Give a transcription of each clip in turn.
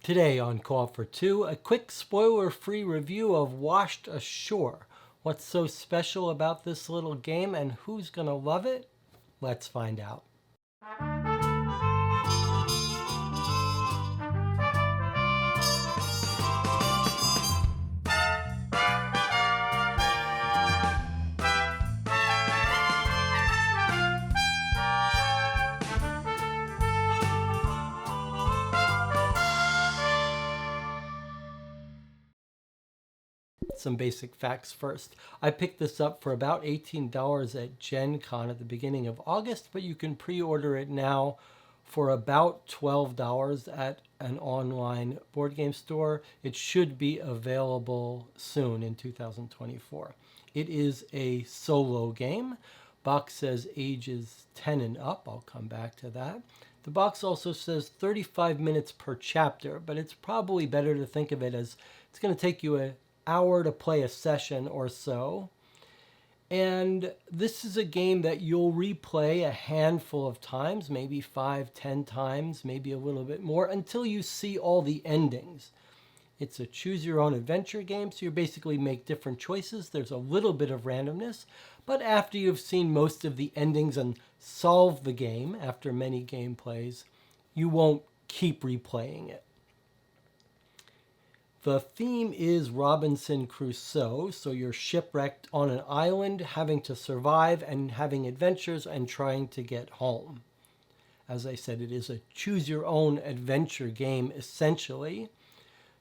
Today on Call for Two, a quick spoiler-free review of Washed Ashore. What's so special about this little game and who's gonna love it? Let's find out. Some basic facts first. I picked this up for about $18 at Gen Con at the beginning of August, but you can pre-order it now for about $12 at an online board game store. It should be available soon in 2024. It is a solo game. Box says ages 10 and up. I'll come back to that. The box also says 35 minutes per chapter, but it's probably better to think of it as it's going to take you an hour to play a session or so. And this is a game that you'll replay a handful of times, maybe 5-10 times, maybe a little bit more, until you see all the endings. It's a choose your own adventure game, so you basically make different choices. There's a little bit of randomness, but after you've seen most of the endings and solved the game after many gameplays, you won't keep replaying it. The theme is Robinson Crusoe, so you're shipwrecked on an island, having to survive and having adventures and trying to get home. As I said, it is a choose-your-own adventure game, essentially.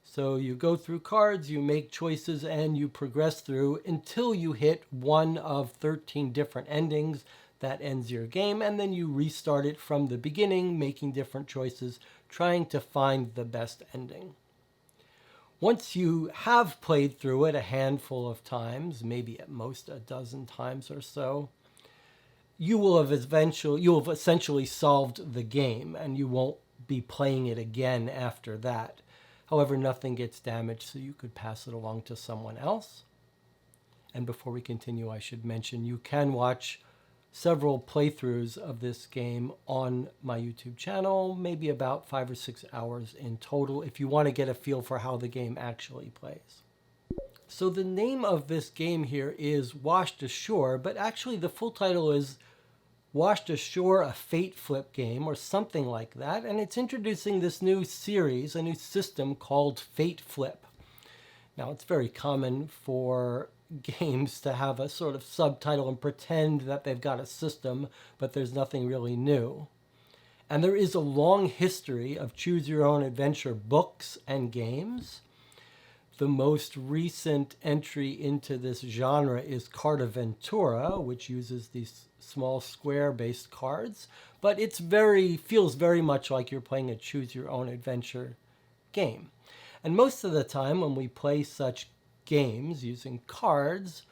So you go through cards, you make choices, and you progress through until you hit one of 13 different endings. That ends your game, and then you restart it from the beginning, making different choices, trying to find the best ending. Once you have played through it a handful of times, maybe at most a dozen times or so, you will have essentially solved the game, and you won't be playing it again after that. However, nothing gets damaged, so you could pass it along to someone else. And before we continue, I should mention you can watch several playthroughs of this game on my YouTube channel, maybe about 5 or 6 hours in total, if you want to get a feel for how the game actually plays. So the name of this game here is Washed Ashore, but actually the full title is Washed Ashore, a FateFlip game, or something like that, and it's introducing this new series, a new system called FateFlip. Now, it's very common for games to have a sort of subtitle and pretend that they've got a system, but there's nothing really new. And there is a long history of choose-your-own-adventure books and games. The most recent entry into this genre is Cartaventura, which uses these small square-based cards, but it's feels very much like you're playing a choose-your-own-adventure game. And most of the time when we play such games using cards,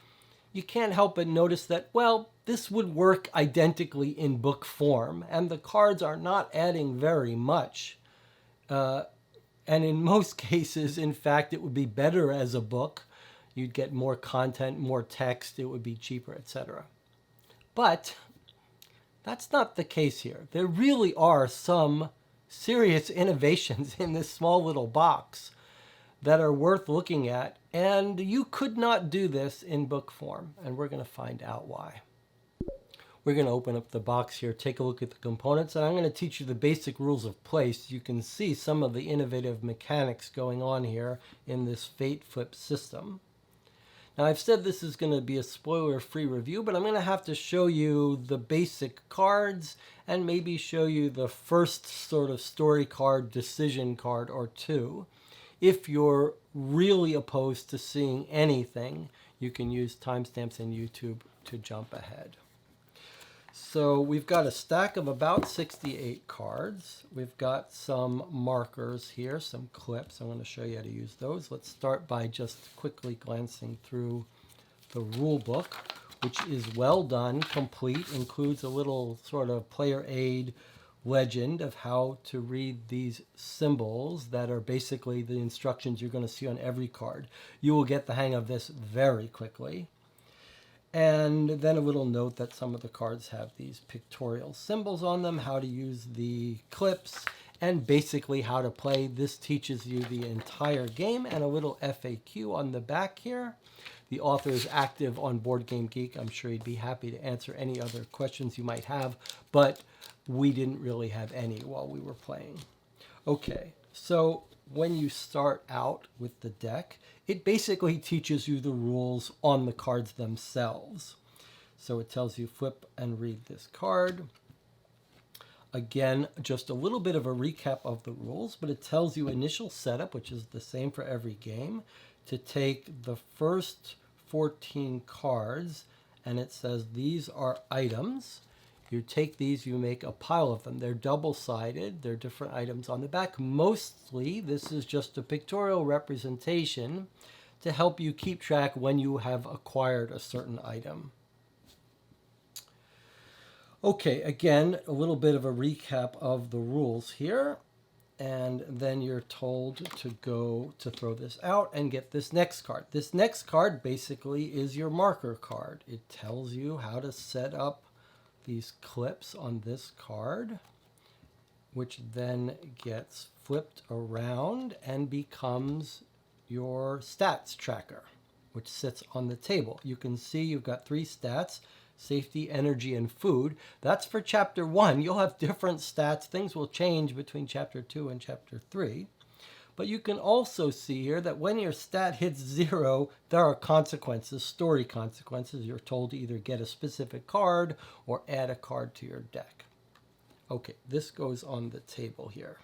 you can't help but notice that, well, this would work identically in book form, and the cards are not adding very much. And in most cases, in fact, it would be better as a book. You'd get more content, more text, it would be cheaper, etc. But that's not the case here. There really are some serious innovations in this small little box that are worth looking at, and you could not do this in book form, and we're going to find out why. We're going to open up the box here, take a look at the components, and I'm going to teach you the basic rules of play so you can see some of the innovative mechanics going on here in this FateFlip system. Now, I've said this is going to be a spoiler-free review, but I'm going to have to show you the basic cards and maybe show you the first sort of story card, decision card or two. If you're really opposed to seeing anything, you can use timestamps in YouTube to jump ahead. So we've got a stack of about 68 cards. We've got some markers here, some clips. I'm going to show you how to use those. Let's start by just quickly glancing through the rule book, which is well done, complete, includes a little sort of player aid legend of how to read these symbols that are basically the instructions you're going to see on every card. You will get the hang of this very quickly. And then a little note that some of the cards have these pictorial symbols on them, how to use the clips, and basically how to play. This teaches you the entire game and a little FAQ on the back here. The author is active on Board Game Geek. I'm sure he'd be happy to answer any other questions you might have, but we didn't really have any while we were playing. Okay, so when you start out with the deck, it basically teaches you the rules on the cards themselves. So it tells you flip and read this card. Again, just a little bit of a recap of the rules, but it tells you initial setup, which is the same for every game, to take the first 14 cards, and it says these are items. You take these, you make a pile of them. They're double-sided. They're different items on the back. Mostly, this is just a pictorial representation to help you keep track when you have acquired a certain item. Okay, again, a little bit of a recap of the rules here. And then you're told to go to throw this out and get this next card. This next card basically is your marker card. It tells you how to set up these clips on this card, which then gets flipped around and becomes your stats tracker, which sits on the table. You can see you've got 3 stats: safety, energy, and food. That's for chapter 1. You'll have different stats. Things will change between chapter 2 and chapter 3. But you can also see here that when your stat hits 0, there are consequences, story consequences. You're told to either get a specific card or add a card to your deck. Okay, this goes on the table here.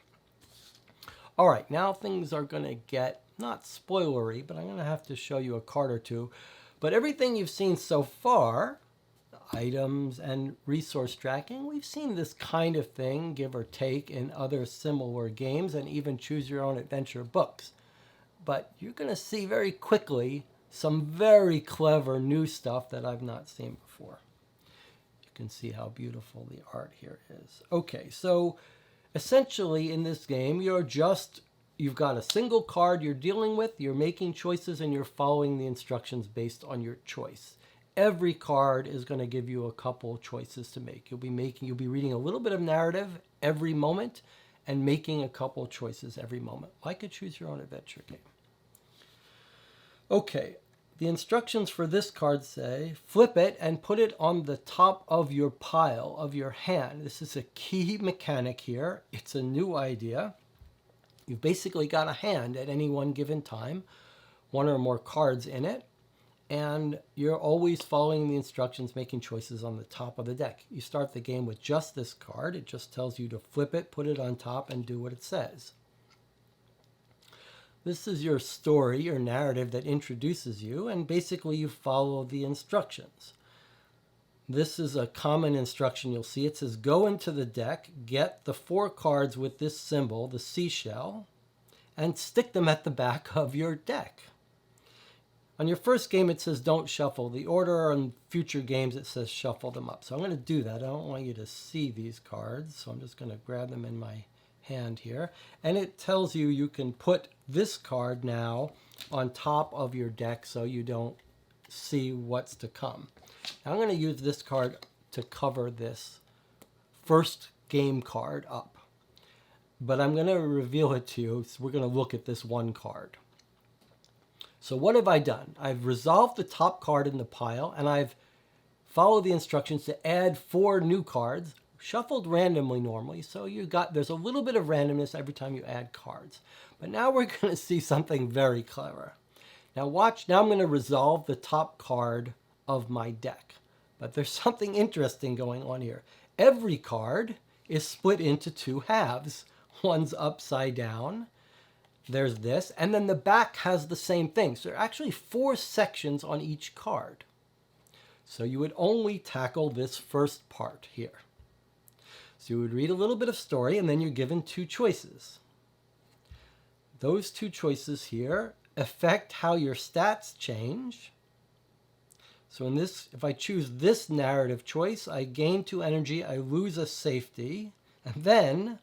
All right, now things are going to get not spoilery, but I'm going to have to show you a card or two. But everything you've seen so far, items and resource tracking, we've seen this kind of thing, give or take, in other similar games and even choose your own adventure books. But you're going to see very quickly some very clever new stuff that I've not seen before. You can see how beautiful the art here is. Okay, so essentially in this game, you've got a single card you're dealing with, you're making choices, and you're following the instructions based on your choice. Every card is going to give you a couple choices to make. You'll be reading a little bit of narrative every moment and making a couple choices every moment, like a choose your own adventure game. Okay, the instructions for this card say, flip it and put it on the top of your pile, of your hand. This is a key mechanic here. It's a new idea. You've basically got a hand at any one given time, one or more cards in it, and you're always following the instructions, making choices on the top of the deck. You start the game with just this card. It just tells you to flip it, put it on top, and do what it says. This is your story, your narrative that introduces you, and basically you follow the instructions. This is a common instruction you'll see. It says, go into the deck, get the 4 cards with this symbol, the seashell, and stick them at the back of your deck. On your first game, it says don't shuffle the order. On future games, it says shuffle them up. So I'm going to do that. I don't want you to see these cards, so I'm just going to grab them in my hand here. And it tells you you can put this card now on top of your deck so you don't see what's to come. Now I'm going to use this card to cover this first game card up. But I'm going to reveal it to you. So we're going to look at this one card. So what have I done? I've resolved the top card in the pile, and I've followed the instructions to add 4 new cards, shuffled randomly normally. So there's a little bit of randomness every time you add cards. But now we're going to see something very clever. Now watch, now I'm going to resolve the top card of my deck. But there's something interesting going on here. Every card is split into 2 halves. One's upside down. There's this, and then the back has the same thing. So there are actually 4 sections on each card. So you would only tackle this first part here. So you would read a little bit of story, and then you're given 2 choices. Those 2 choices here affect how your stats change. So in this, if I choose this narrative choice, I gain 2 energy, I lose a safety, and then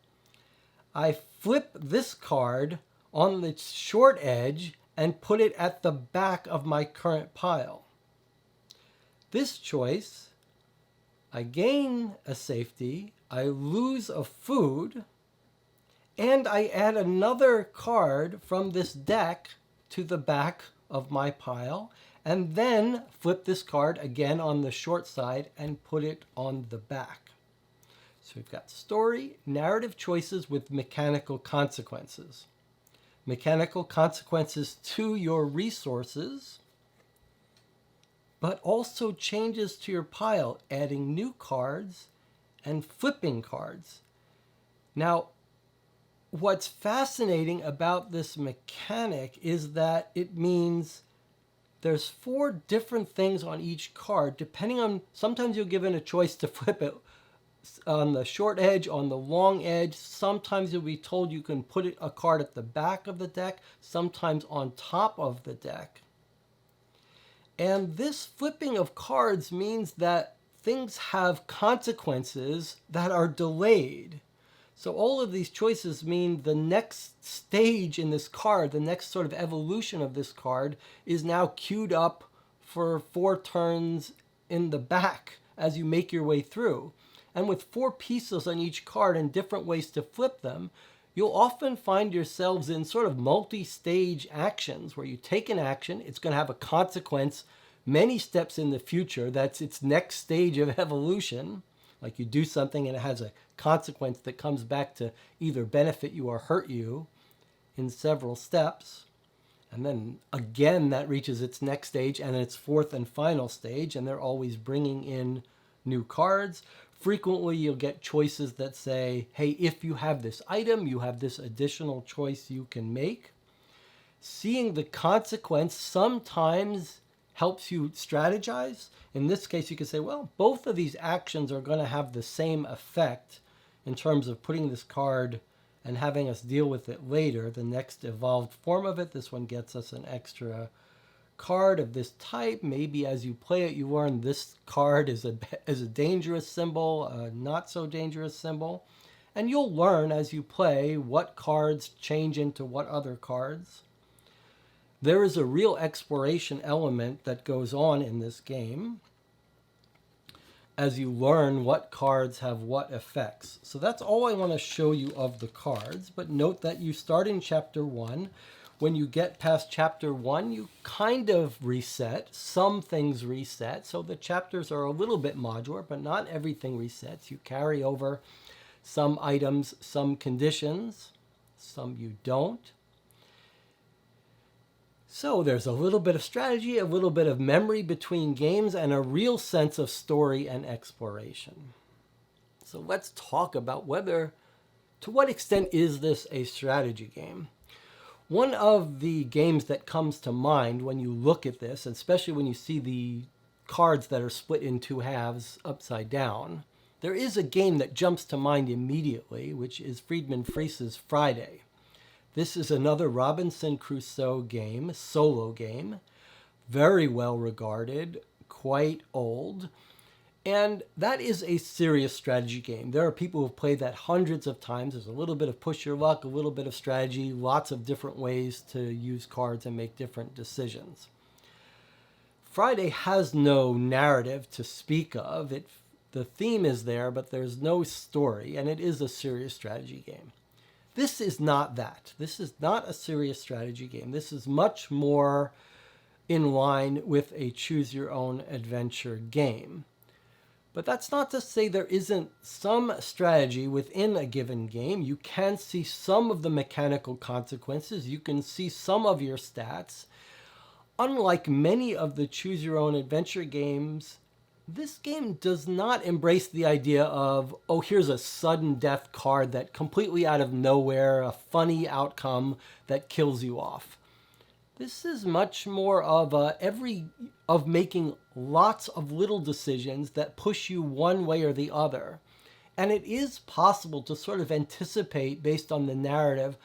I flip this card on the short edge and put it at the back of my current pile. This choice, I gain a safety, I lose a food, And I add another card from this deck to the back of my pile, and then flip this card again on the short side and put it on the back. So we've got story, narrative choices with mechanical consequences. Mechanical consequences to your resources, but also changes to your pile, adding new cards and flipping cards. Now, what's fascinating about this mechanic is that it means there's 4 different things on each card, depending on, sometimes you're given a choice to flip it on the short edge, on the long edge. Sometimes you'll be told you can put a card at the back of the deck, sometimes on top of the deck. And this flipping of cards means that things have consequences that are delayed. So all of these choices mean the next stage in this card, the next sort of evolution of this card, is now queued up for 4 turns in the back as you make your way through. And with 4 pieces on each card and different ways to flip them, you'll often find yourselves in sort of multi-stage actions where you take an action, it's going to have a consequence many steps in the future. That's its next stage of evolution. Like you do something and it has a consequence that comes back to either benefit you or hurt you in several steps. And then again, that reaches its next stage and its 4th and final stage, and they're always bringing in new cards. Frequently, you'll get choices that say, hey, if you have this item, you have this additional choice you can make. Seeing the consequence sometimes helps you strategize. In this case, you can say, well, both of these actions are going to have the same effect in terms of putting this card and having us deal with it later. The next evolved form of it, this one gets us an extra card of this type. Maybe as you play it, you learn this card is a dangerous symbol, a not so dangerous symbol. And you'll learn as you play what cards change into what other cards. There is a real exploration element that goes on in this game as you learn what cards have what effects. So that's all I want to show you of the cards, but note that you start in chapter 1. When you get past chapter 1, you kind of reset. Some things reset, so the chapters are a little bit modular, but not everything resets. You carry over some items, some conditions, some you don't. So there's a little bit of strategy, a little bit of memory between games, and a real sense of story and exploration. So let's talk about to what extent is this a strategy game? One of the games that comes to mind when you look at this, especially when you see the cards that are split in 2 halves upside down, there is a game that jumps to mind immediately, which is Friedman Fries's Friday. This is another Robinson Crusoe game, solo game, very well regarded, quite old, and that is a serious strategy game. There are people who've played that hundreds of times. There's a little bit of push your luck, a little bit of strategy, lots of different ways to use cards and make different decisions. Friday has no narrative to speak of. The theme is there, but there's no story, and it is a serious strategy game. This is not that. This is not a serious strategy game. This is much more in line with a choose-your-own-adventure game. But that's not to say there isn't some strategy within a given game. You can see some of the mechanical consequences. You can see some of your stats. Unlike many of the choose-your-own-adventure games, this game does not embrace the idea of, oh, here's a sudden death card that completely out of nowhere, a funny outcome that kills you off. This is much more of making lots of little decisions that push you one way or the other. And it is possible to sort of anticipate, based on the narrative,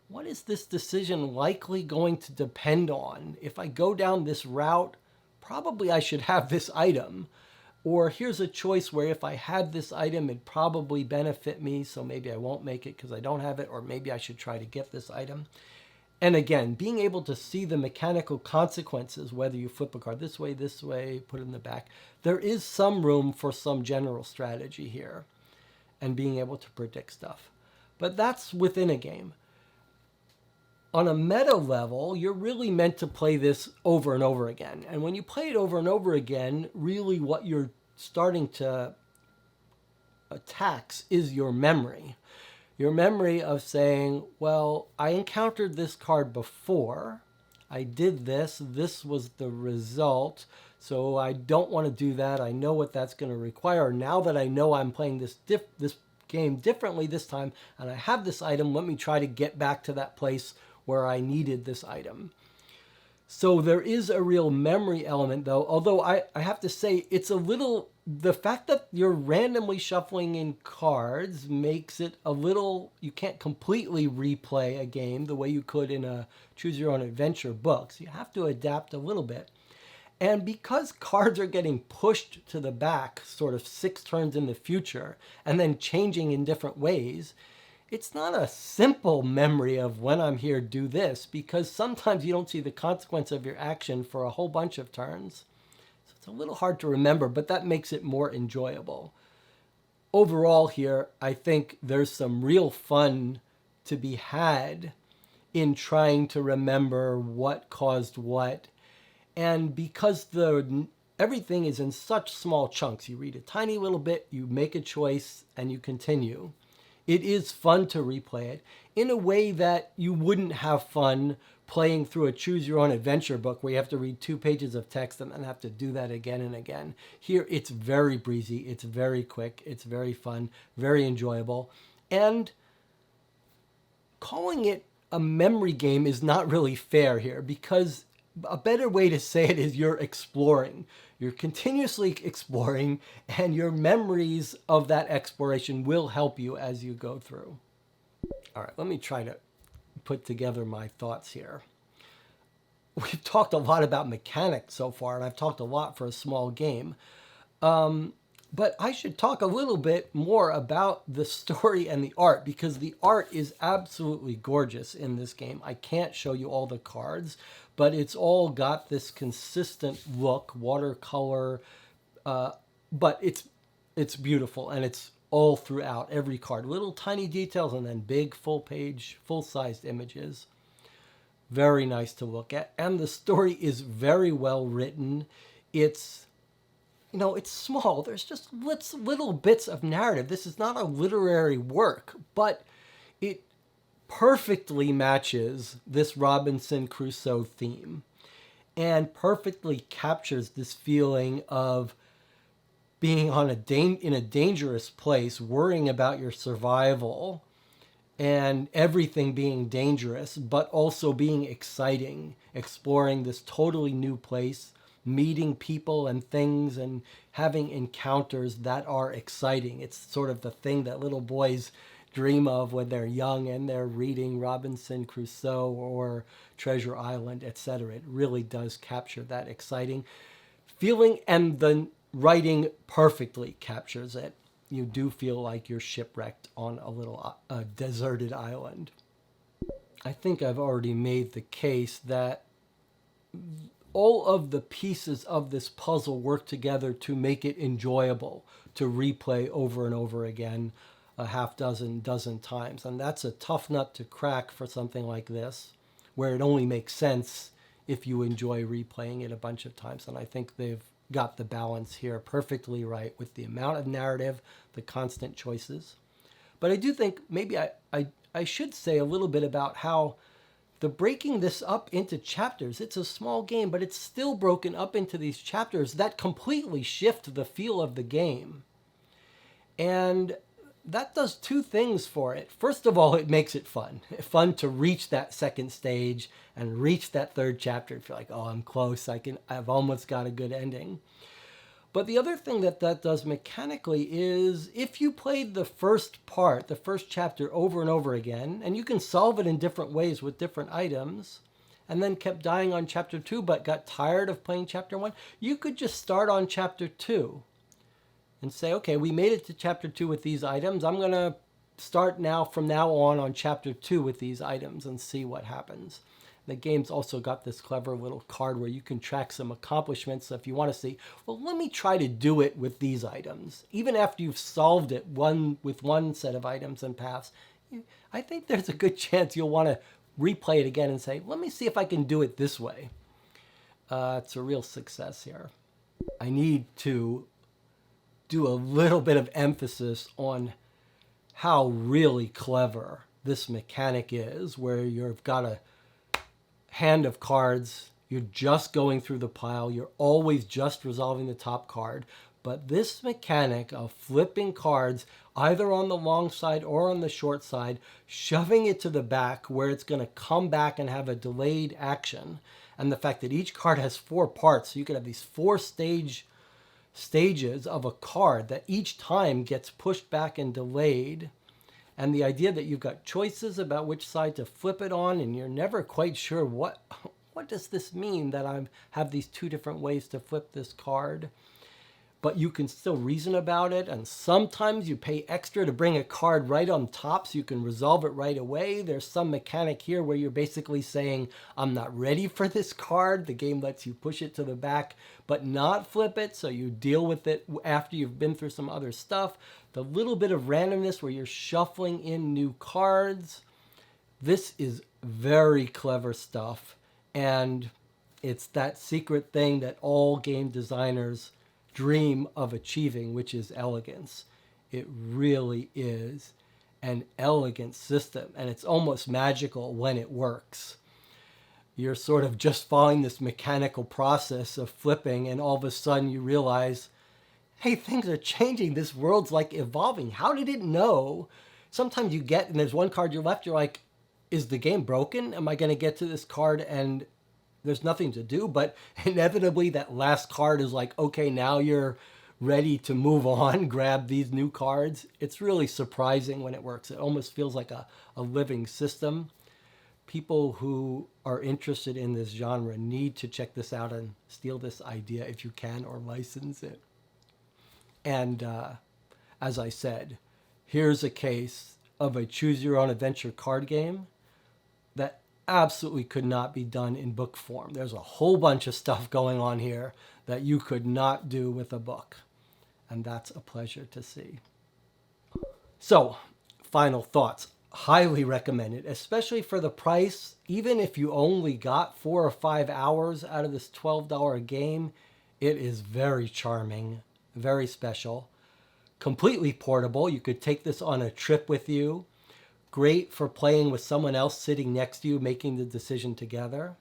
what is this decision likely going to depend on? If I go down this route, probably I should have this item. Or here's a choice where if I had this item, it'd probably benefit me, so maybe I won't make it because I don't have it, or maybe I should try to get this item. And again, being able to see the mechanical consequences, whether you flip a card this way, put it in the back, there is some room for some general strategy here and being able to predict stuff. But that's within a game. On a meta level, you're really meant to play this over and over again. And when you play it over and over again, really what you're starting to tax is your memory. Your memory of saying, well, I encountered this card before. I did this. This was the result. So I don't want to do that. I know what that's going to require. Now that I know I'm playing this game differently this time, and I have this item, let me try to get back to that place where I needed this item. So there is a real memory element, though, although I have to say it's a little, the fact that you're randomly shuffling in cards makes it a little, you can't completely replay a game the way you could in a choose your own adventure book. So you have to adapt a little bit. And because cards are getting pushed to the back sort of 6 turns in the future and then changing in different ways, it's not a simple memory of when I'm here, do this, because sometimes you don't see the consequence of your action for a whole bunch of turns. So it's a little hard to remember, but that makes it more enjoyable. Overall here, I think there's some real fun to be had in trying to remember what caused what. And because everything is in such small chunks, you read a tiny little bit, you make a choice, and you continue. It is fun to replay it in a way that you wouldn't have fun playing through a choose your own adventure book where you have to read 2 pages of text and then have to do that again and again. Here, it's very breezy. It's very quick. It's very fun, very enjoyable. And calling it a memory game is not really fair here, because a better way to say it is you're exploring. You're continuously exploring, and your memories of that exploration will help you as you go through. All right, let me try to put together my thoughts here. We've talked a lot about mechanics so far, and I've talked a lot for a small game. But I should talk a little bit more about the story and the art, because the art is absolutely gorgeous in this game. I can't show you all the cards, but it's all got this consistent look, watercolor, but it's beautiful, and it's all throughout every card. Little tiny details and then big full-page, full-sized images. Very nice to look at, and the story is very well written. It's small. There's just little bits of narrative. This is not a literary work, but it perfectly matches this Robinson Crusoe theme and perfectly captures this feeling of being in a dangerous place, worrying about your survival and everything being dangerous, but also being exciting, exploring this totally new place, meeting people and things and having encounters that are exciting. It's sort of the thing that little boys dream of when they're young and they're reading Robinson Crusoe or Treasure Island, etc. It really does capture that exciting feeling, and the writing perfectly captures it. You do feel like you're shipwrecked on a deserted island. I think I've already made the case that all of the pieces of this puzzle work together to make it enjoyable to replay over and over again a dozen times. And that's a tough nut to crack for something like this, where it only makes sense if you enjoy replaying it a bunch of times. And I think they've got the balance here perfectly right with the amount of narrative, the constant choices. But I do think maybe I should say a little bit about how the breaking this up into chapters, it's a small game, but it's still broken up into these chapters that completely shift the feel of the game. And that does 2 things for it. First of all, it makes it fun. Fun to reach that second stage and reach that 3rd chapter and feel like, oh, I'm close. I've almost got a good ending. But the other thing that does mechanically is if you played the first chapter over and over again, and you can solve it in different ways with different items, and then kept dying on chapter 2 but got tired of playing chapter 1, you could just start on chapter 2 and say, okay, we made it to chapter 2 with these items. I'm going to start from now on chapter 2 with these items and see what happens. The game's also got this clever little card where you can track some accomplishments. So if you want to see, well, let me try to do it with these items. Even after you've solved it with one set of items and paths, I think there's a good chance you'll want to replay it again and say, let me see if I can do it this way. It's a real success here. I need to do a little bit of emphasis on how really clever this mechanic is, where you've got a hand of cards, you're just going through the pile, you're always just resolving the top card. But this mechanic of flipping cards either on the long side or on the short side, shoving it to the back where it's going to come back and have a delayed action, and the fact that each card has 4 parts, so you could have these 4 stages of a card that each time gets pushed back and delayed. And the idea that you've got choices about which side to flip it on, and you're never quite sure what does this mean that I have these 2 different ways to flip this card. But you can still reason about it, and sometimes you pay extra to bring a card right on top so you can resolve it right away. There's some mechanic here where you're basically saying, I'm not ready for this card. The game lets you push it to the back, but not flip it, so you deal with it after you've been through some other stuff. The little bit of randomness where you're shuffling in new cards. This is very clever stuff, and it's that secret thing that all game designers dream of achieving, which is elegance. It really is an elegant system, and it's almost magical when it works. You're sort of just following this mechanical process of flipping, and all of a sudden you realize, hey, things are changing. This world's like evolving. How did it know? Sometimes you get, and there's one card you're left, you're like, is the game broken? Am I going to get to this card and there's nothing to do? But inevitably that last card is like, okay, now you're ready to move on, grab these new cards. It's really surprising when it works. It almost feels like a living system. People who are interested in this genre need to check this out and steal this idea if you can, or license it. And as I said, here's a case of a choose your own adventure card game that absolutely could not be done in book form. There's a whole bunch of stuff going on here that you could not do with a book. And that's a pleasure to see. So, final thoughts. Highly recommend it, especially for the price. Even if you only got 4 or 5 hours out of this $12 game, it is very charming, very special. Completely portable. You could take this on a trip with you. Great for playing with someone else sitting next to you, making the decision together.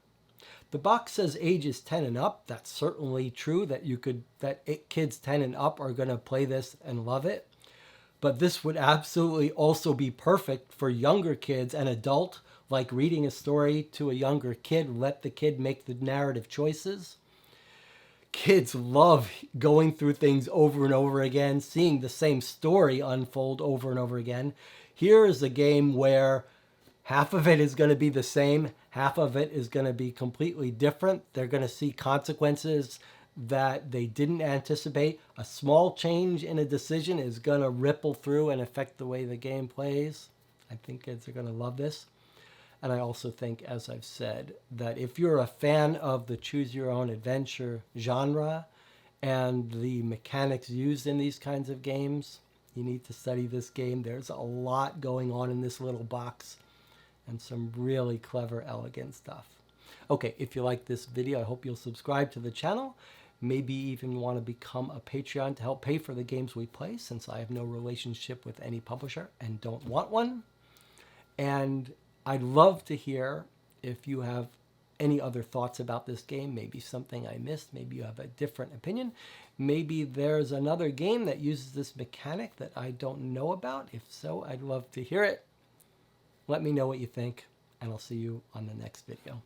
The box says ages 10 and up. That's certainly true, that kids 10 and up are going to play this and love it. But this would absolutely also be perfect for younger kids. An adult, like reading a story to a younger kid, let the kid make the narrative choices. Kids love going through things over and over again, seeing the same story unfold over and over again. Here is a game where half of it is going to be the same, half of it is going to be completely different. They're going to see consequences that they didn't anticipate. A small change in a decision is going to ripple through and affect the way the game plays. I think kids are going to love this. And I also think, as I've said, that if you're a fan of the choose your own adventure genre and the mechanics used in these kinds of games, you need to study this game. There's a lot going on in this little box and some really clever, elegant stuff. Okay, if you like this video, I hope you'll subscribe to the channel. Maybe even want to become a Patreon to help pay for the games we play, since I have no relationship with any publisher and don't want one. And I'd love to hear if you have any other thoughts about this game, maybe something I missed, maybe you have a different opinion. Maybe there's another game that uses this mechanic that I don't know about. If so, I'd love to hear it. Let me know what you think, and I'll see you on the next video.